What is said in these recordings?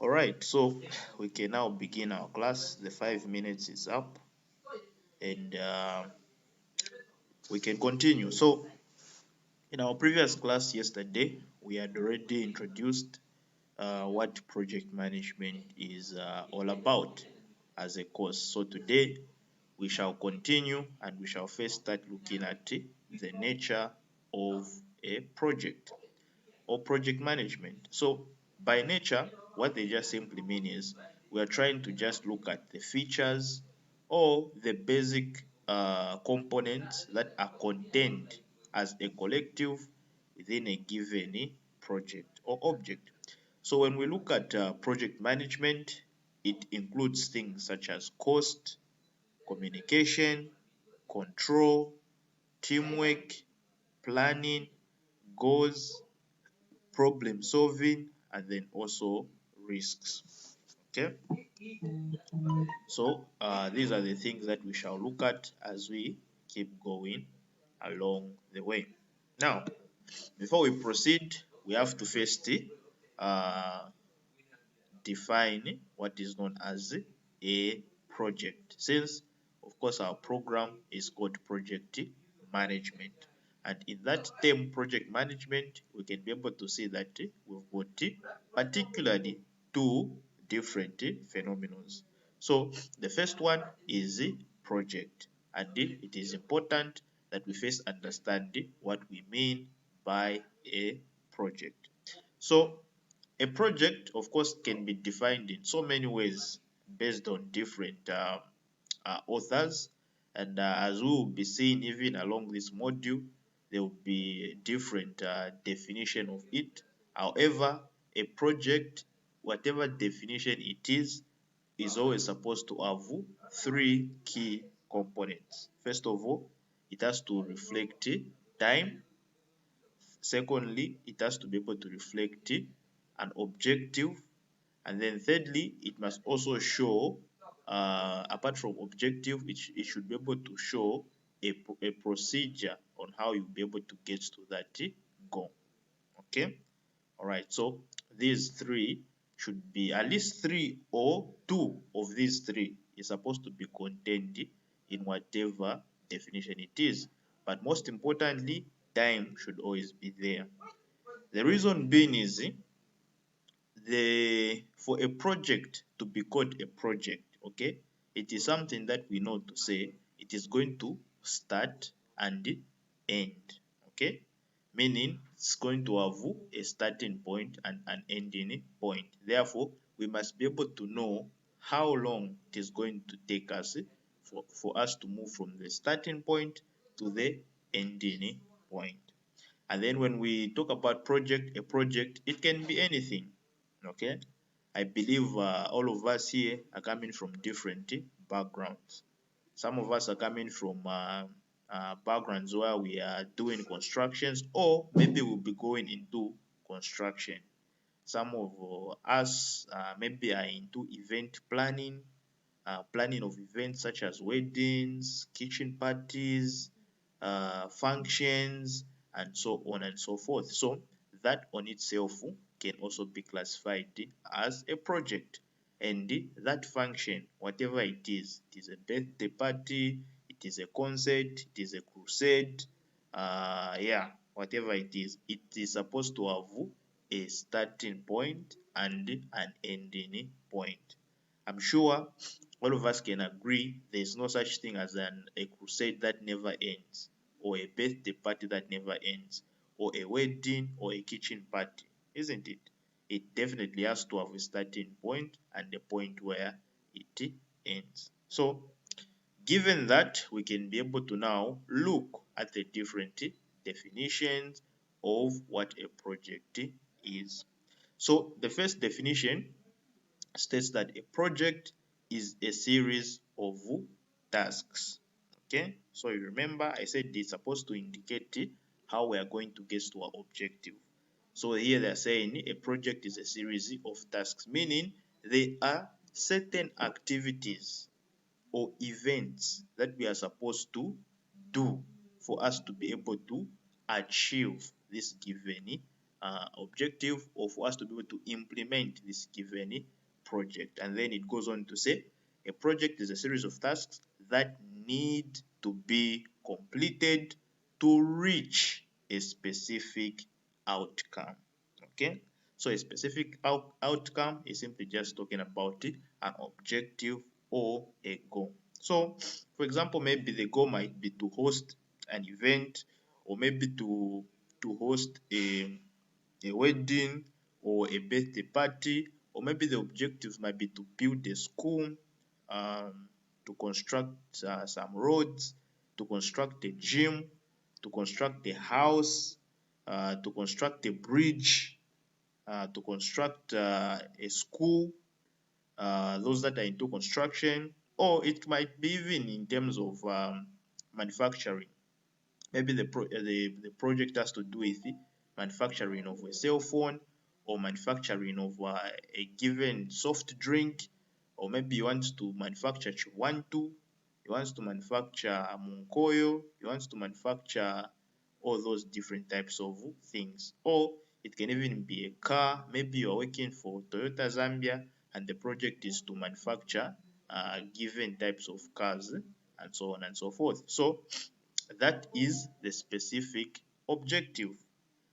All right, so we can now begin our class. The 5 minutes is up, and we can continue. So, in our previous class yesterday, we had already introduced what project management is all about as a course. So, today we shall continue and we shall first start looking at the nature of a project or project management. So by nature, what they just simply mean is we are trying to just look at the features or the basic components that are contained as a collective within a given project or object. So when we look at project management, it includes things such as cost, communication, control, teamwork, planning, goals, problem solving, and then also risks. Okay, so these are the things that we shall look at as we keep going along the way. Now, before we proceed, we have to first uh, define what is known as a project, since of course our program is called project management, and in that term project management we can be able to see that we've got particularly two different phenomena. So the first one is project, and it is important that we first understand what we mean by a project. So a project, of course, can be defined in so many ways based on different authors. And as we will be seeing even along this module, there will be different definition of it. However, a project, whatever definition it is always supposed to have three key components. First of all, it has to reflect time. Secondly, it has to be able to reflect an objective. And then thirdly, it must also show, apart from objective, it should be able to show a procedure on how you'll be able to get to that goal. Okay? All right. So these three should be at least three or two of these three is supposed to be contained in whatever definition it is. But most importantly, time should always be there. The reason being is the for a project to be called a project, okay, it is something that we know to say it is going to start and end. Okay, meaning it's going to have a starting point and an ending point. Therefore, we must be able to know how long it is going to take us for us to move from the starting point to the ending point. And then when we talk about project, a project, it can be anything. Okay, I believe all of us here are coming from different backgrounds. Some of us are coming from backgrounds where we are doing constructions, or maybe we'll be going into construction. Some of us maybe are into event planning, planning of events such as weddings, kitchen parties, functions, and so on and so forth. So that on itself can also be classified as a project. And that function, whatever it is a birthday party, it is a concert, it is a crusade, yeah, whatever it is supposed to have a starting point and an ending point. I'm sure all of us can agree there is no such thing as a crusade that never ends, or a birthday party that never ends, or a wedding or a kitchen party, isn't it? It definitely has to have a starting point and a point where it ends. So, given that, we can be able to now look at the different definitions of what a project is. So, the first definition states that a project is a series of tasks. Okay, so you remember I said it's supposed to indicate how we are going to get to our objective. So here they're saying a project is a series of tasks, meaning they are certain activities or events that we are supposed to do for us to be able to achieve this given objective, or for us to be able to implement this given project. And then it goes on to say a project is a series of tasks that need to be completed to reach a specific outcome. Okay, so a specific outcome is simply just talking about an objective or a goal. So for example, maybe the goal might be to host an event, or maybe to host a wedding or a birthday party, or maybe the objectives might be to build a school, to construct some roads, to construct a gym, to construct a house, to construct a bridge, to construct a school, those that are into construction, or it might be even in terms of manufacturing. Maybe the project has to do with the manufacturing of a cell phone, or manufacturing of a given soft drink, or maybe you want to manufacture chiwantu, you want to manufacture munkoyo, you want to manufacture all those different types of things. Or it can even be a car. Maybe you're working for Toyota Zambia and the project is to manufacture given types of cars, and so on and so forth. So that is the specific objective.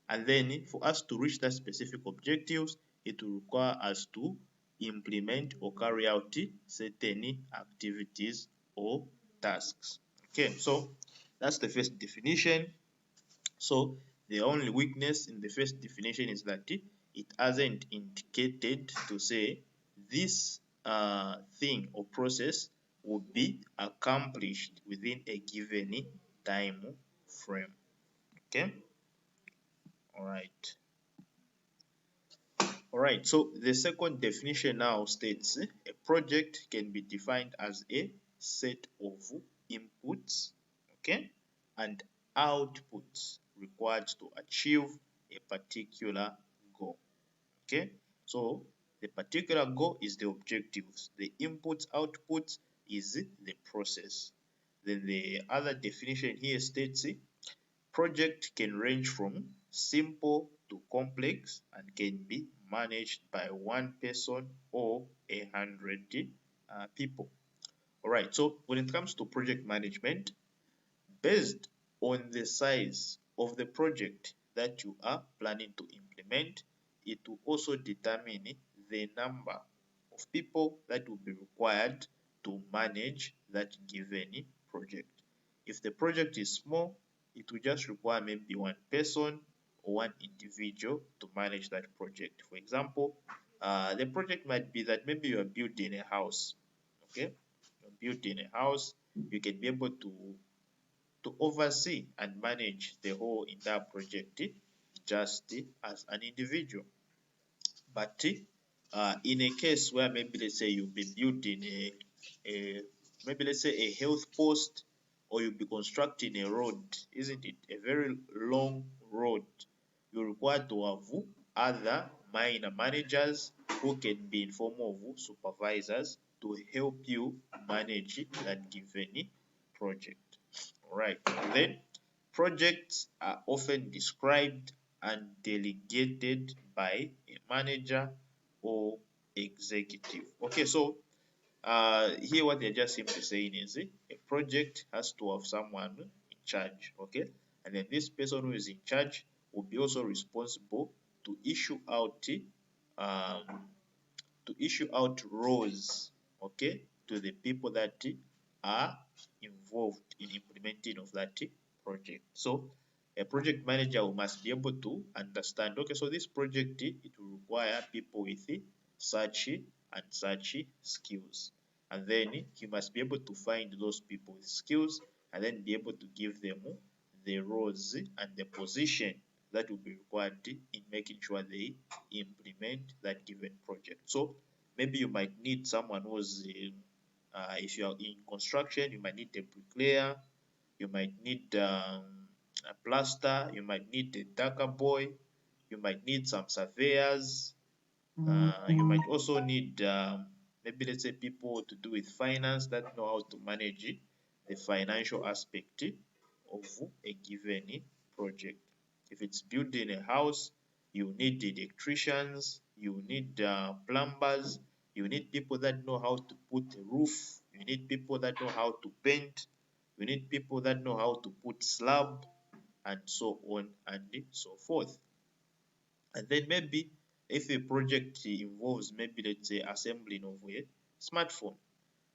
And then for us to reach that specific objectives, it will require us to implement or carry out certain activities or tasks. Okay, so that's the first definition. So the only weakness in the first definition is that it hasn't indicated to say this thing or process will be accomplished within a given time frame. Okay, all right, so the second definition now states a project can be defined as a set of inputs, okay, and outputs required to achieve a particular goal. Okay, so the particular goal is the objectives, the inputs, outputs is the process. Then the other definition here states project can range from simple to complex and can be managed by one person or 100 people. All right, so when it comes to project management, based on the size of the project that you are planning to implement, it will also determine the number of people that will be required to manage that given project. If the project is small, it will just require maybe one person or one individual to manage that project. For example, the project might be that maybe you are building a house. Okay, you're building a house, you can be able to oversee and manage the whole entire project just as an individual. But in a case where maybe let's say you'll be building a maybe let's say a health post, or you'll be constructing a road, isn't it? A very long road. You're required to have other minor managers who can be in form of supervisors to help you manage that given project. Alright, then projects are often described and delegated by a manager or executive. Okay, so here what they're just simply saying is a project has to have someone in charge. Okay, and then this person who is in charge will be also responsible to issue out um, roles, okay, to the people that are involved in implementing of that project. So a project manager must be able to understand, okay, so this project it will require people with such and such skills, and then he must be able to find those people with skills and then be able to give them the roles and the position that will be required in making sure they implement that given project. So maybe you might need someone who's in, if you are in construction, you might need a bricklayer, you might need a plaster, you might need a darker boy, you might need some surveyors, you might also need maybe let's say people to do with finance that know how to manage the financial aspect of a given project. If it's building a house, you need electricians, you need plumbers, you need people that know how to put a roof, you need people that know how to paint, you need people that know how to put slab, and so on and so forth. And then maybe if a project involves, maybe let's say, assembling of a smartphone,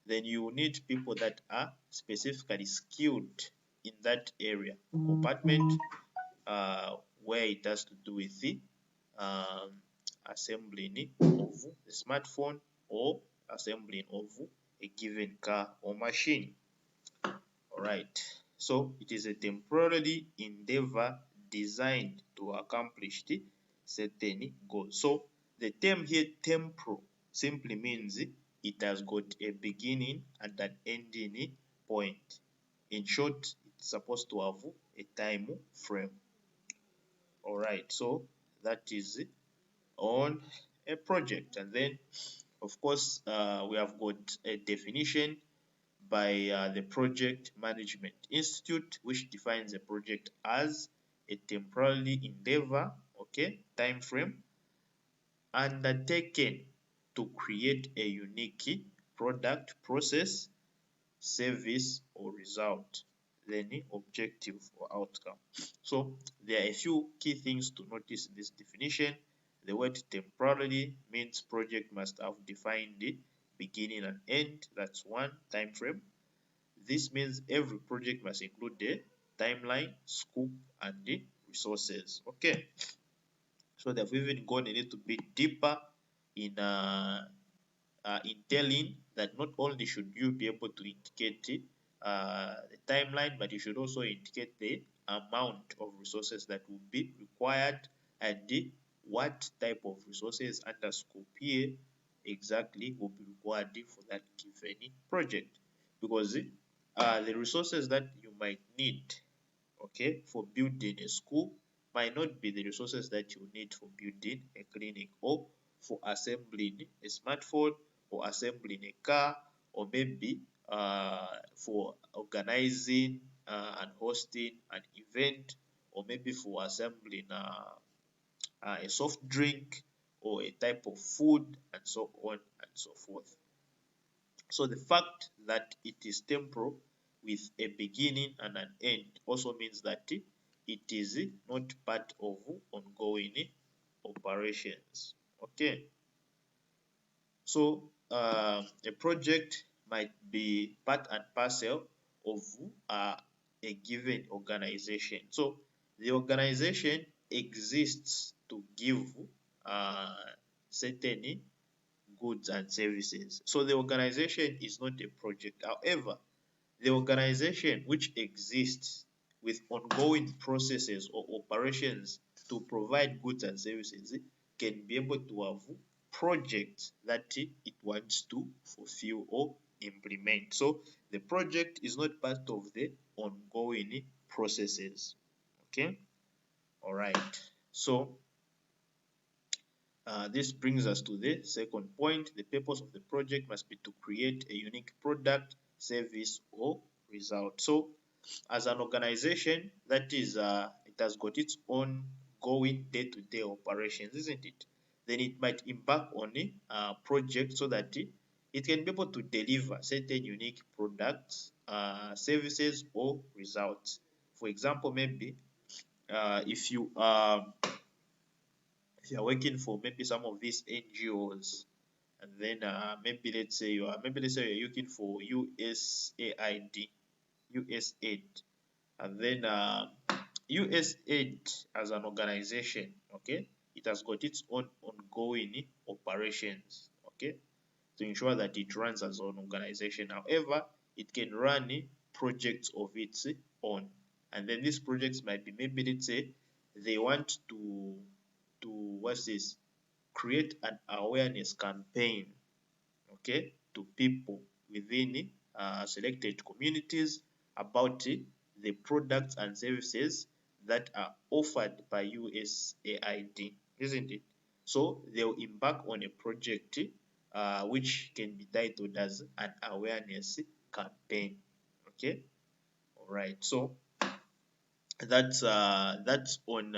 then you need people that are specifically skilled in that area compartment, where it has to do with the um, assembling of the smartphone or assembling of a given car or machine. All right. So it is a temporary endeavor designed to accomplish the certain goal. So the term here, temporal, simply means it has got a beginning and an ending point. In short, it's supposed to have a time frame. All right. So that is on a project. And then, of course, we have got a definition by the Project Management Institute, which defines a project as a temporary endeavor, okay, time frame, undertaken to create a unique product, process, service, or result, then objective or outcome. So there are a few key things to notice in this definition. The word temporarily means project must have defined the beginning and end. That's one time frame. This means every project must include the timeline, scope, and the resources. Okay, so they've even gone a little bit deeper in telling that not only should you be able to indicate the timeline, but you should also indicate the amount of resources that will be required and what type of resources under scope here exactly will be required for that given project. Because the resources that you might need, okay, for building a school might not be the resources that you need for building a clinic or for assembling a smartphone or assembling a car, or maybe for organizing and hosting an event, or maybe for assembling a soft drink or a type of food, and so on and so forth. So the fact that it is temporal with a beginning and an end also means that it is not part of ongoing operations. Okay, so a project might be part and parcel of a given organization. So the organization exists to give uh, certain goods and services. So the organization is not a project. However, the organization which exists with ongoing processes or operations to provide goods and services can be able to have projects that it wants to fulfill or implement. So the project is not part of the ongoing processes. Okay, all right. So this brings us to the second point. The purpose of the project must be to create a unique product, service, or result. So, as an organization, that is, it has got its own going day-to-day operations, isn't it? Then it might embark on a project so that it can be able to deliver certain unique products, services, or results. For example, maybe if you are working for maybe some of these NGOs, and then maybe let's say you're looking for USAID, USAID, and then USAID as an organization, okay, it has got its own ongoing operations, okay, to ensure that it runs as an organization. However, it can run projects of its own, and then these projects might be, maybe let's say they want to what's this, create an awareness campaign, okay, to people within selected communities about the products and services that are offered by USAID, isn't it? So they'll embark on a project which can be titled as an awareness campaign. Okay, all right. So that's on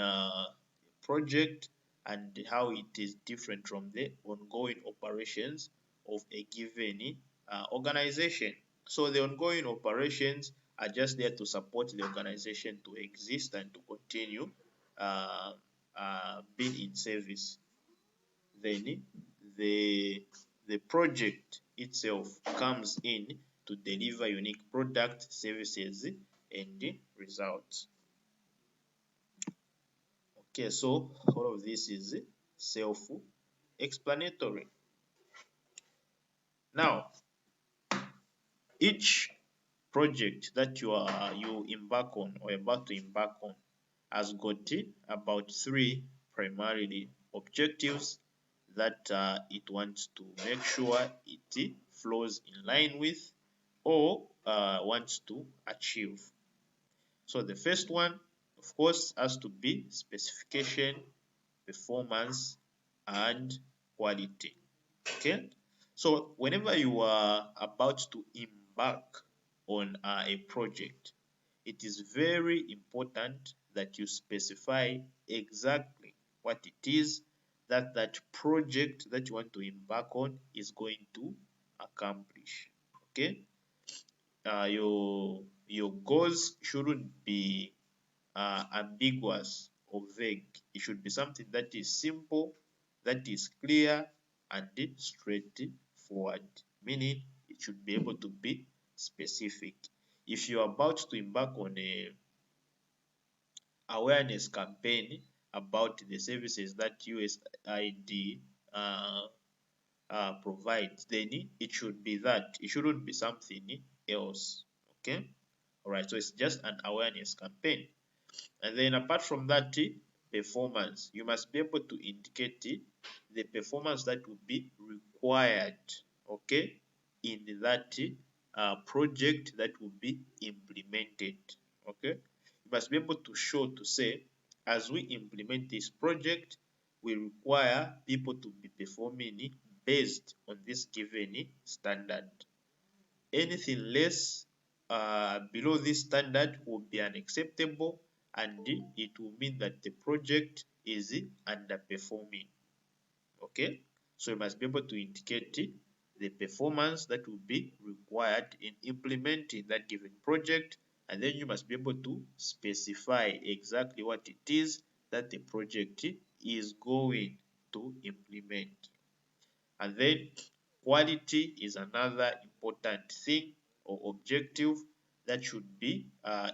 project. and how it is different from the ongoing operations of a given organization. So the ongoing operations are just there to support the organization to exist and to continue uh, being in service. Then the project itself comes in to deliver unique product, services, and results. Okay, so all of this is self-explanatory. Now, each project that you embark on or about to embark on has got about three primarily objectives that it wants to make sure it flows in line with or wants to achieve. So the first one, of course, has to be specification, performance, and quality. Okay, so whenever you are about to embark on a project, it is very important that you specify exactly what it is that that project that you want to embark on is going to accomplish. Okay, your goals shouldn't be ambiguous or vague. It should be something that is simple, that is clear, and straightforward, meaning it should be able to be specific. If you're about to embark on a awareness campaign about the services that USAID provides, then it should be that. It shouldn't be something else. Okay? Alright, so it's just an awareness campaign. And then apart from that, performance. You must be able to indicate the performance that will be required, okay, in that project that will be implemented, okay. You must be able to show to say, as we implement this project, we require people to be performing based on this given standard. Anything less below this standard will be unacceptable, and it will mean that the project is underperforming. Okay, so you must be able to indicate the performance that will be required in implementing that given project, and then you must be able to specify exactly what it is that the project is going to implement. And then quality is another important thing or objective that should be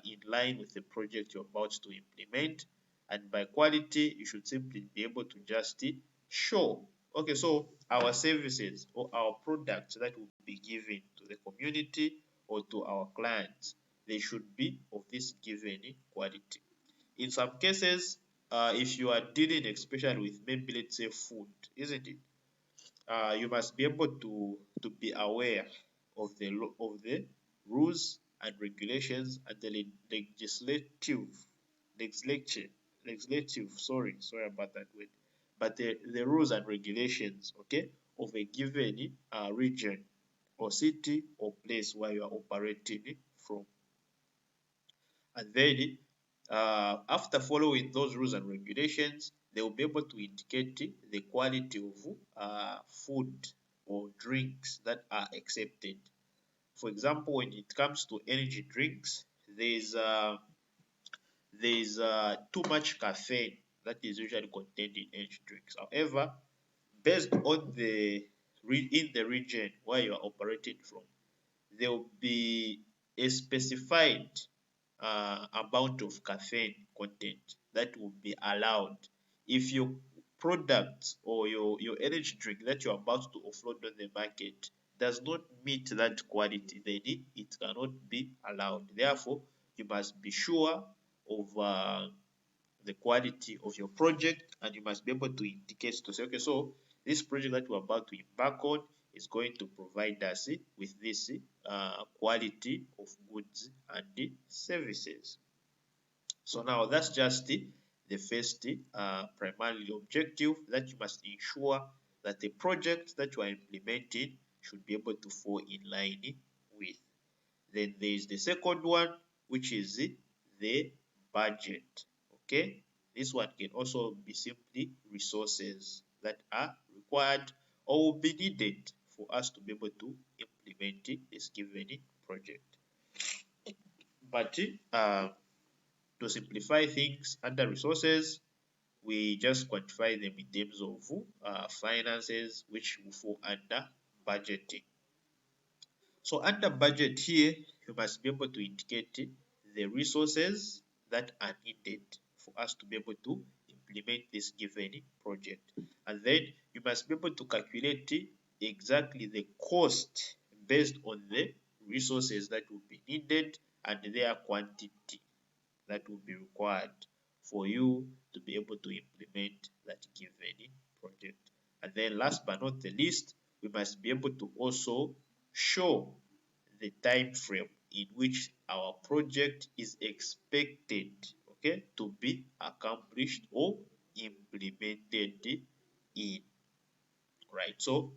in line with the project you're about to implement. And by quality, you should simply be able to just show, okay, so our services or our products that will be given to the community or to our clients, they should be of this given quality. In some cases, if you are dealing especially with maybe let's say food, isn't it? You must be able to be aware of the rules and regulations and the legislative legislative sorry about that word, but the rules and regulations, okay, of a given region or city or place where you are operating from. And then after following those rules and regulations, they will be able to indicate the quality of food or drinks that are accepted. For example, when it comes to energy drinks, there's too much caffeine that is usually contained in energy drinks. However, based on in the region where you are operating from, there will be a specified amount of caffeine content that will be allowed. If your product or your energy drink that you're about to offload on the market does not meet that quality, then it cannot be allowed. Therefore, you must be sure of the quality of your project, and you must be able to indicate to say, okay, so this project that we're about to embark on is going to provide us with this quality of goods and services. So now that's just the first primary objective, that you must ensure that the project that you are implementing should be able to fall in line with. Then there is the second one, which is the budget. Okay, This one can also be simply resources that are required or will be needed for us to be able to implement this given project. But to simplify things under resources, we just quantify them in terms of finances, which will fall under budgeting. So under budget here, you must be able to indicate the resources that are needed for us to be able to implement this given project. And then you must be able to calculate exactly the cost based on the resources that will be needed and their quantity that will be required for you to be able to implement that given project. And then last but not the least, we must be able to also show the time frame in which our project is expected, okay, to be accomplished or implemented in. Right, so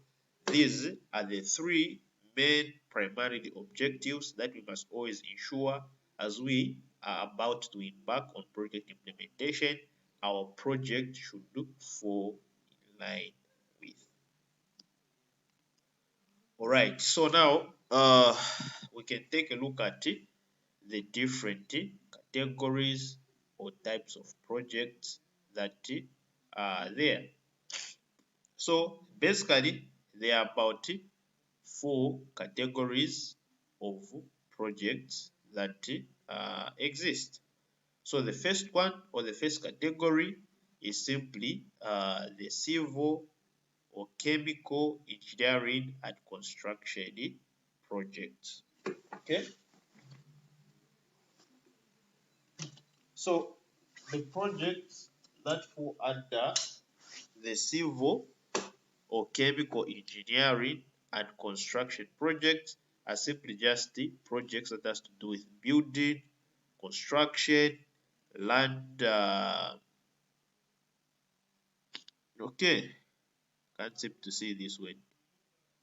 these are the three main primary objectives that we must always ensure as we are about to embark on project implementation. Our project should fall in line with. All right, so now we can take a look at the different categories or types of projects that are there. So basically, there are about four categories of projects that exist. So the first one or the first category is simply the civil or chemical engineering and construction projects. Okay, so the projects that fall under the civil or chemical engineering and construction projects are simply just the projects that has to do with building, construction, land. Okay, can't seem to see this word.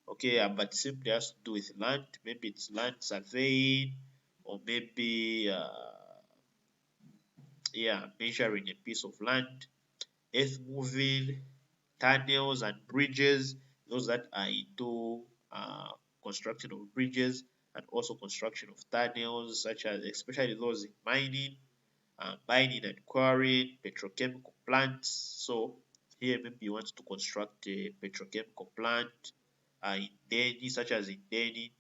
Okay, but simply has to do with land. Maybe it's land surveying, or maybe yeah, measuring a piece of land, earth moving, tunnels and bridges, those that are into construction of bridges and also construction of tunnels, such as especially those in mining and quarrying, petrochemical plants. So here maybe you want to construct a petrochemical plant in Delhi, such as in Delhi.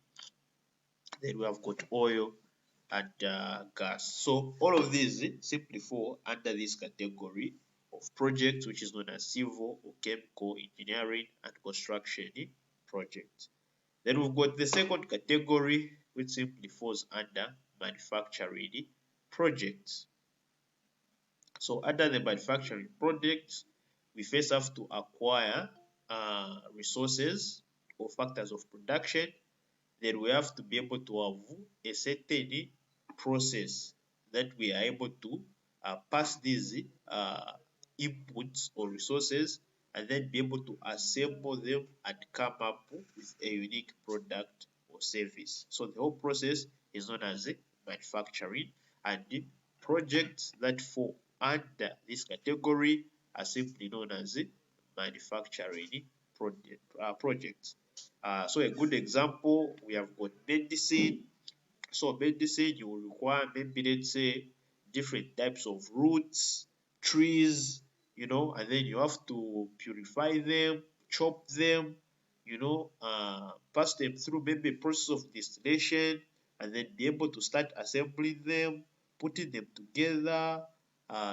Then we have got oil and gas. So all of these simply fall under this category of projects, which is known as civil or chemical engineering and construction projects. Then we've got the second category, which simply falls under manufacturing projects. So under the manufacturing projects, we first have to acquire resources or factors of production. Then we have to be able to have a certain process that we are able to pass these inputs or resources and then be able to assemble them and come up with a unique product or service. So the whole process is known as manufacturing, and the projects that fall under this category are simply known as manufacturing projects. So a good example, we have got medicine. So medicine, you will require maybe let's say different types of roots, trees, and then you have to purify them, chop them, pass them through maybe a process of distillation, and then be able to start assembling them, putting them together.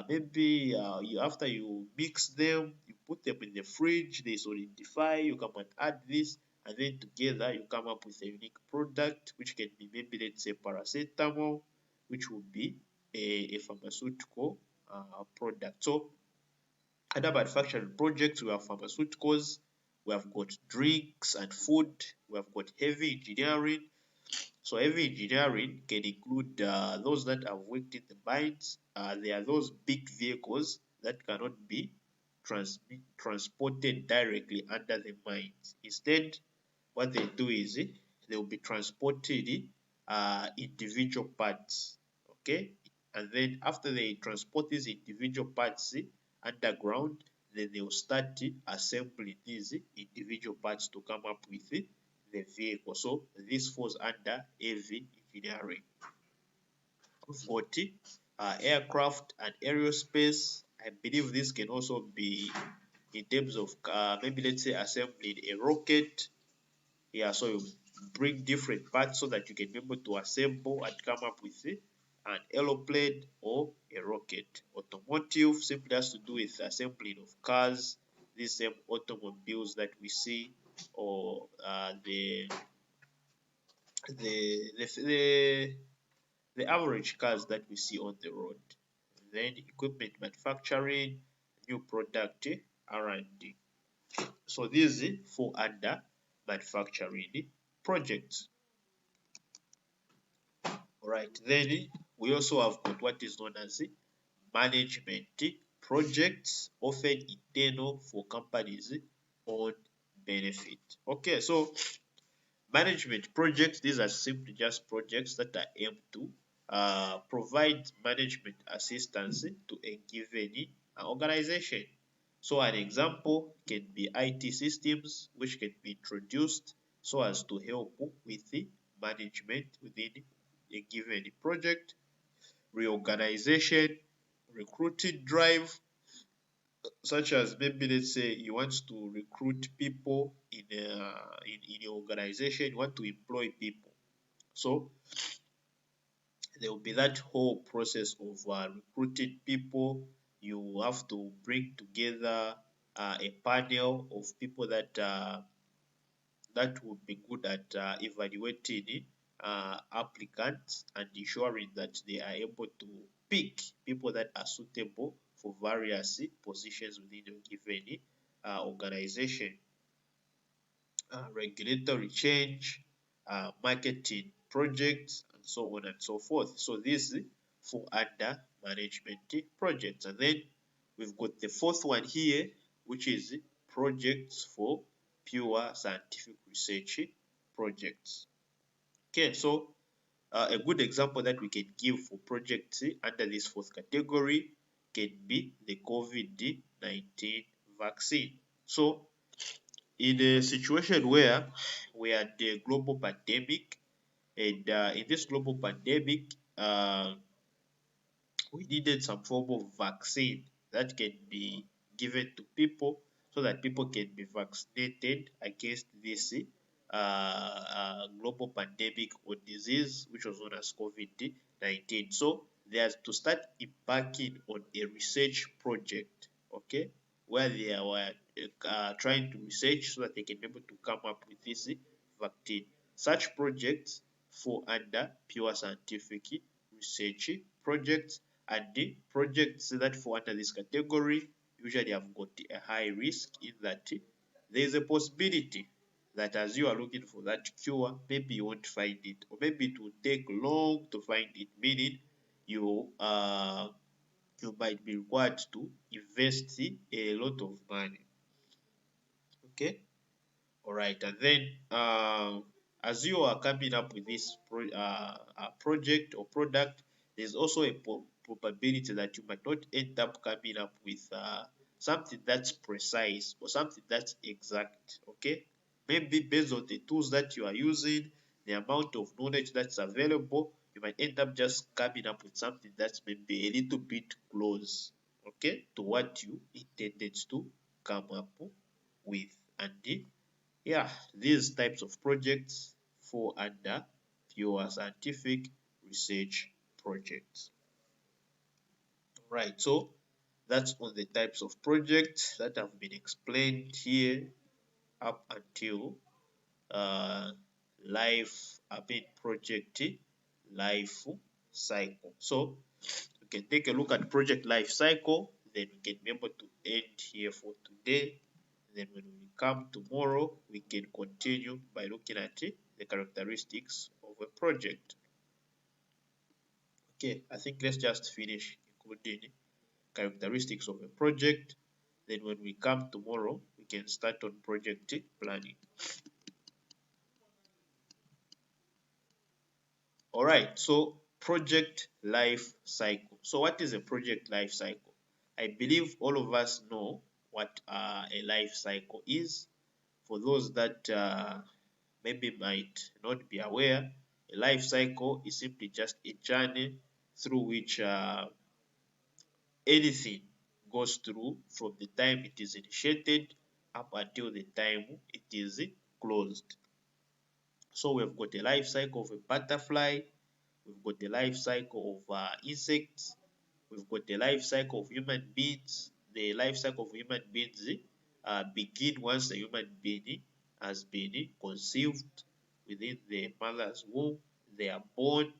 Maybe after you mix them, you put them in the fridge, they solidify, you come and add this, and then together you come up with a unique product, which can be maybe let's say paracetamol, which would be a pharmaceutical product. So other manufacturing projects, we have pharmaceuticals, we have got drinks and food, we have got heavy engineering. So heavy engineering can include those that have worked in the mines. There are those big vehicles that cannot be transported directly under the mines. Instead, what they do is they will be transported individual parts, okay, and then after they transport these individual parts underground, then they will start assembling these individual parts to come up with the vehicle. So this falls under heavy engineering. We've got aircraft and aerospace. I believe this can also be in terms of maybe let's say assembling a rocket. Yeah, so you bring different parts so that you can be able to assemble and come up with an aeroplane or a rocket. Automotive simply has to do with assembling of cars, these same automobiles that we see, or the the average cars that we see on the road. Then equipment manufacturing, new product R&D. So these fall under manufacturing projects. Alright, then we also have got what is known as management projects, often internal for companies' own benefit. Okay, so management projects, these are simply just projects that are aimed to provide management assistance to a given organization. So an example can be IT systems, which can be introduced so as to help with the management within a given project, reorganization, recruiting drive, such as maybe let's say you want to recruit people in your organization, you want to employ people. So there will be that whole process of recruiting people. You have to bring together a panel of people that would be good at evaluating applicants and ensuring that they are able to pick people that are suitable for various positions within a given organization. Regulatory change, marketing projects, and so on and so forth. So these fall under management projects. And then we've got the fourth one here, which is projects for pure scientific research projects. Okay, so a good example that we can give for projects under this fourth category can be the COVID-19 vaccine. So in a situation where we had a global pandemic, and in this global pandemic, we needed some form of vaccine that can be given to people so that people can be vaccinated against this global pandemic or disease, which was known as COVID 19. So they have to start embarking on a research project, okay, where they were trying to research so that they can be able to come up with this vaccine. Such projects fall under pure scientific research projects, and the projects that fall under this category usually have got a high risk in that there is a possibility that as you are looking for that cure, maybe you won't find it, or maybe it will take long to find it, meaning you you might be required to invest a lot of money. Okay, all right, and then as you are coming up with this project or product, there's also a probability that you might not end up coming up with something that's precise or something that's exact. Okay, maybe based on the tools that you are using, the amount of knowledge that's available, you might end up just coming up with something that's maybe a little bit close, okay, to what you intended to come up with. And yeah, these types of projects fall under pure scientific research projects. Right, so that's on the types of projects that have been explained here up until uh, life, project life cycle. So we can take a look at project life cycle, then we can be able to end here for today. Then when we come tomorrow, we can continue by looking at the characteristics of a project. Okay, I think let's just finish including characteristics of a project. Then when we come tomorrow, we can start on project planning. All right, so project life cycle. So what is a project life cycle? I believe all of us know what a life cycle is. For those that maybe might not be aware, a life cycle is simply just a journey through which anything goes through from the time it is initiated up until the time it is closed. So we've got a life cycle of a butterfly, we've got the life cycle of insects, we've got the life cycle of human beings. The life cycle of human beings begin once the human being has been conceived within the mother's womb. They are born,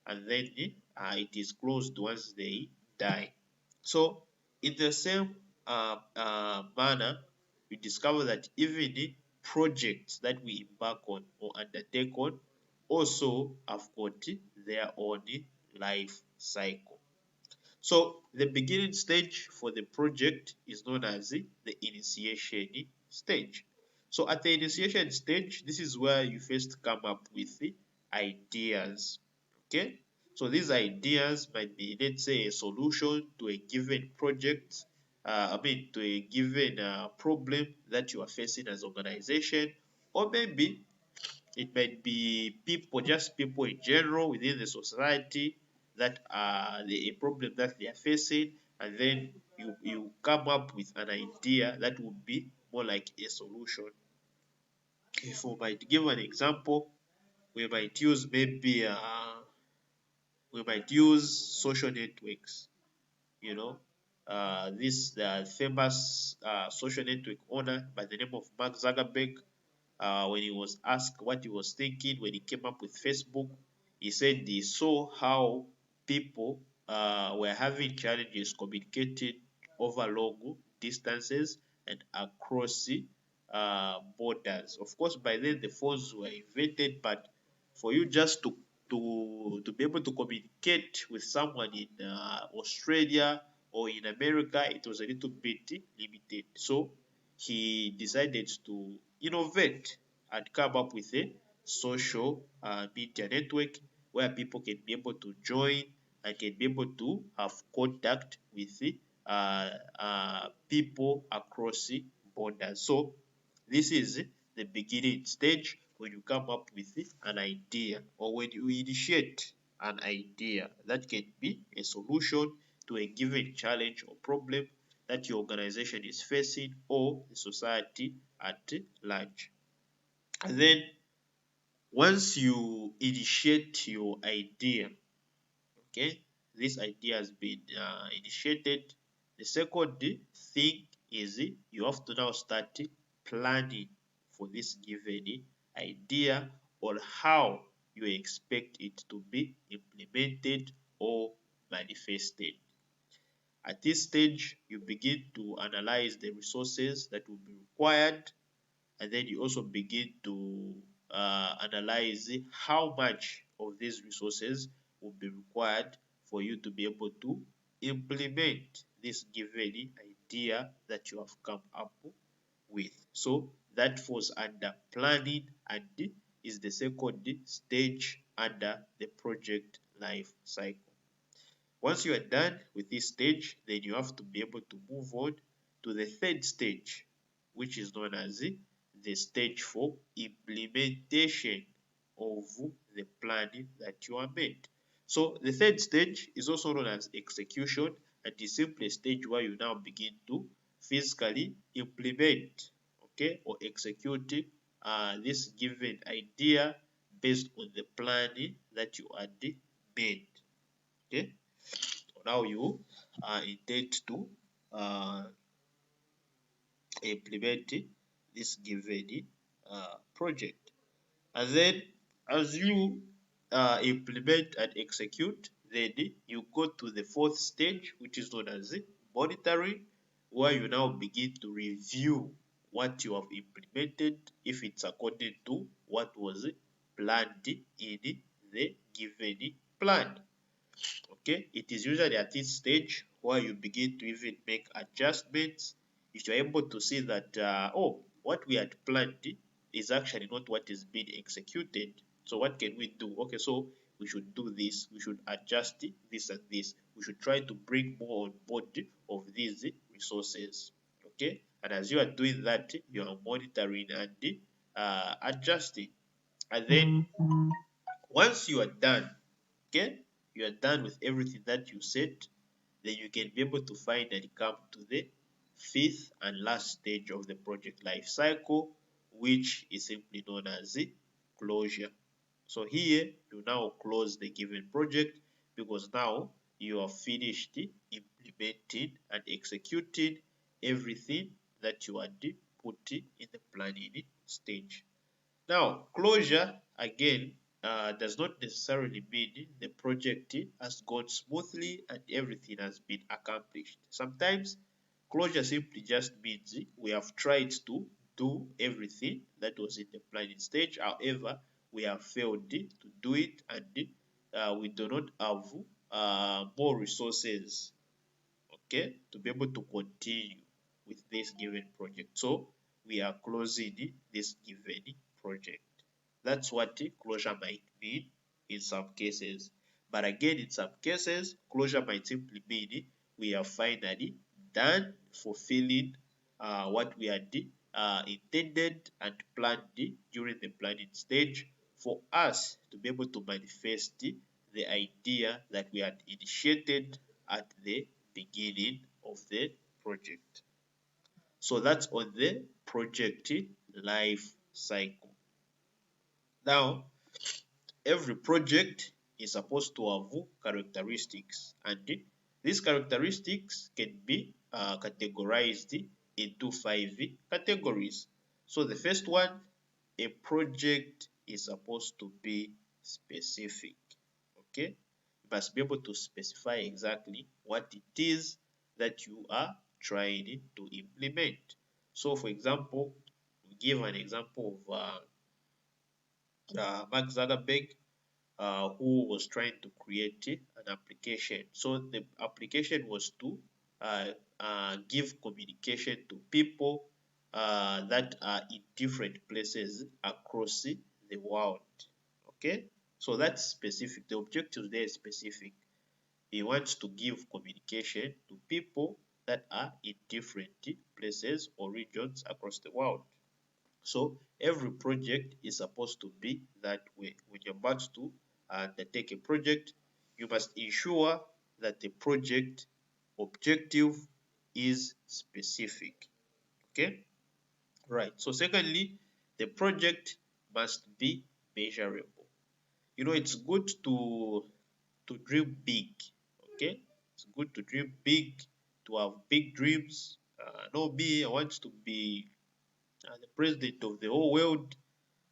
and then it is closed once they die. So, in the same manner, we discover that even the projects that we embark on or undertake on also have got their own life cycle. So the beginning stage for the project is known as the initiation stage. So at the initiation stage, this is where you first come up with the ideas. Okay, so these ideas might be, let's say, a solution to a given project, to a given problem that you are facing as organization, or maybe it might be people, just people in general within the society that are a problem that they are facing, and then you come up with an idea that would be more like a solution. If we might give an example, we might use maybe we might use social networks. You know, this famous social network owner by the name of Mark Zuckerberg, when he was asked what he was thinking when he came up with Facebook, he said he saw how people were having challenges communicating over long distances and across borders. Of course, by then the phones were invented, but for you just to be able to communicate with someone in Australia or in America, it was a little bit limited. So he decided to innovate and come up with a social media network where people can be able to join and can be able to have contact with people across the borders. So this is the beginning stage when you come up with an idea or when you initiate an idea that can be a solution to a given challenge or problem that your organization is facing or the society at large. And then once you initiate your idea, okay, this idea has been initiated. The second thing is you have to now start planning for this given idea or how you expect it to be implemented or manifested. At this stage, you begin to analyze the resources that will be required, and then you also begin to analyze how much of these resources will be required for you to be able to implement this given idea that you have come up with. So that falls under planning and is the second stage under the project life cycle. Once you are done with this stage, then you have to be able to move on to the third stage, which is known as the stage for implementation of the plan that you are made. So the third stage is also known as execution, and is simply a stage where you now begin to physically implement, okay, or execute this given idea based on the plan that you had made. Okay, now you intend to uh, implement this given project, and then as you implement and execute, then you go to the fourth stage, which is known as monitoring, where you now begin to review what you have implemented, if it's according to what was planned in the given plan. Okay, it is usually at this stage where you begin to even make adjustments. If you're able to see that, oh, what we had planned is actually not what is being executed, so what can we do? Okay, so we should do this, we should adjust this and this, we should try to bring more on board of these resources. Okay, and as you are doing that, you are monitoring and adjusting. And then once you are done, okay, you are done with everything that you said, then you can be able to finally come to the fifth and last stage of the project life cycle, which is simply known as the closure. So here you now close the given project because now you have finished implementing and executing everything that you had put in the planning stage. Now, closure again does not necessarily mean the project has gone smoothly and everything has been accomplished. Sometimes closure simply just means we have tried to do everything that was in the planning stage. However, we have failed to do it and we do not have more resources, okay, to be able to continue with this given project. So we are closing this given project. That's what closure might mean in some cases. But again, in some cases, closure might simply mean we are finally done fulfilling what we had intended and planned during the planning stage for us to be able to manifest the idea that we had initiated at the beginning of the project. So that's on the project life cycle. Now, every project is supposed to have characteristics, and these characteristics can be categorized into 5 categories. So the first one, a project is supposed to be specific. Okay, you must be able to specify exactly what it is that you are trying to implement. So for example, we give an example of Mark Zuckerberg, who was trying to create an application. So the application was to give communication to people that are in different places across the world. Okay, so that's specific. The objective there is specific. He wants to give communication to people that are in different places or regions across the world. So every project is supposed to be that way. When you're about to undertake a project, you must ensure that the project objective is specific. Okay, right. So secondly, the project must be measurable. It's good to dream big. Okay, it's good to dream big, to have big dreams. No, me, I want to be the president of the whole world.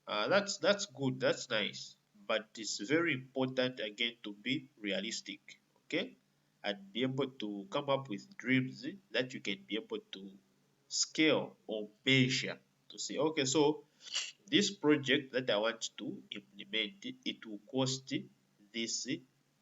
That's good. That's nice. But it's very important again to be realistic, okay, and be able to come up with dreams that you can be able to scale or measure to say, okay, so this project that I want to implement, it will cost this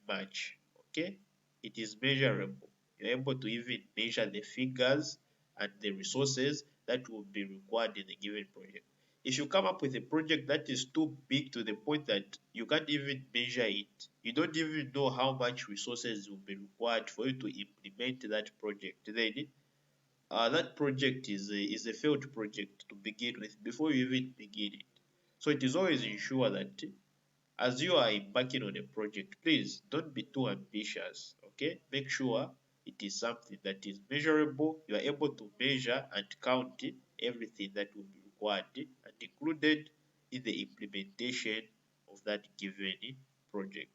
much. Okay, it is measurable. You're able to even measure the figures and the resources that will be required in the given project. If you come up with a project that is too big to the point that you can't even measure it, you don't even know how much resources will be required for you to implement that project, then that project is a failed project to begin with before you even begin it. So it is always ensure that as you are embarking on a project, please don't be too ambitious. Okay, make sure it is something that is measurable. You are able to measure and count everything that will be required and included in the implementation of that given project.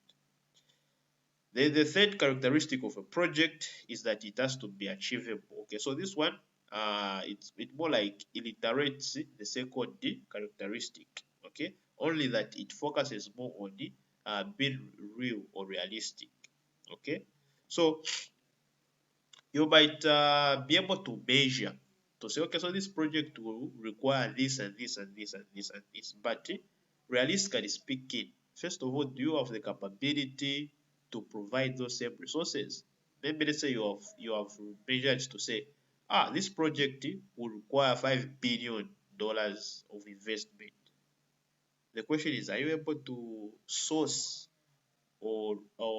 The third characteristic of a project is that it has to be achievable. Okay, so this one, it's more like illustrates the second characteristic. Okay, only that it focuses more on the being real or realistic. Okay, so you might be able to measure to say, okay, so this project will require this and this and this and this and this. But realistically speaking, first of all, do you have the capability to provide those same resources? Maybe let's say you have measured to say, this project will require $5 billion of investment. The question is, are you able to source or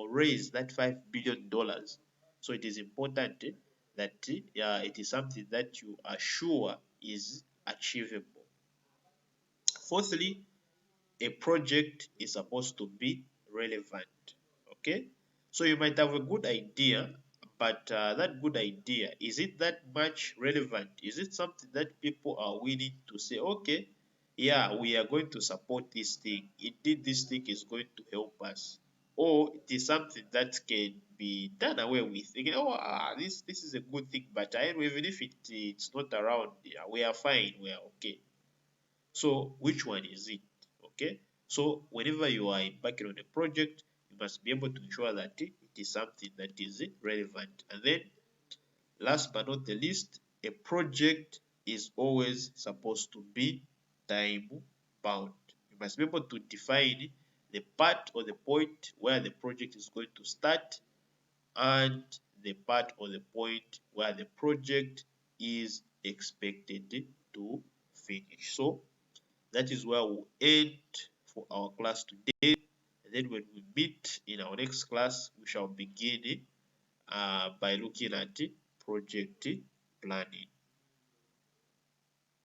raise that $5 billion. So it is important that it is something that you are sure is achievable. Fourthly, a project is supposed to be relevant. Okay, so you might have a good idea, but that good idea, is it that much relevant? Is it something that people are willing to say, okay, yeah, we are going to support this thing, indeed this thing is going to help us? Or it is something that can be done away with, thinking, oh, this is a good thing, but even if it's not around, yeah, we are fine, we are okay. So which one is it? Okay. So whenever you are embarking on a project, you must be able to ensure that it is something that is relevant. And then last but not the least, a project is always supposed to be time bound. You must be able to define the part or the point where the project is going to start and the part or the point where the project is expected to finish. So that is where we'll end for our class today. And then when we meet in our next class, we shall begin by looking at project planning.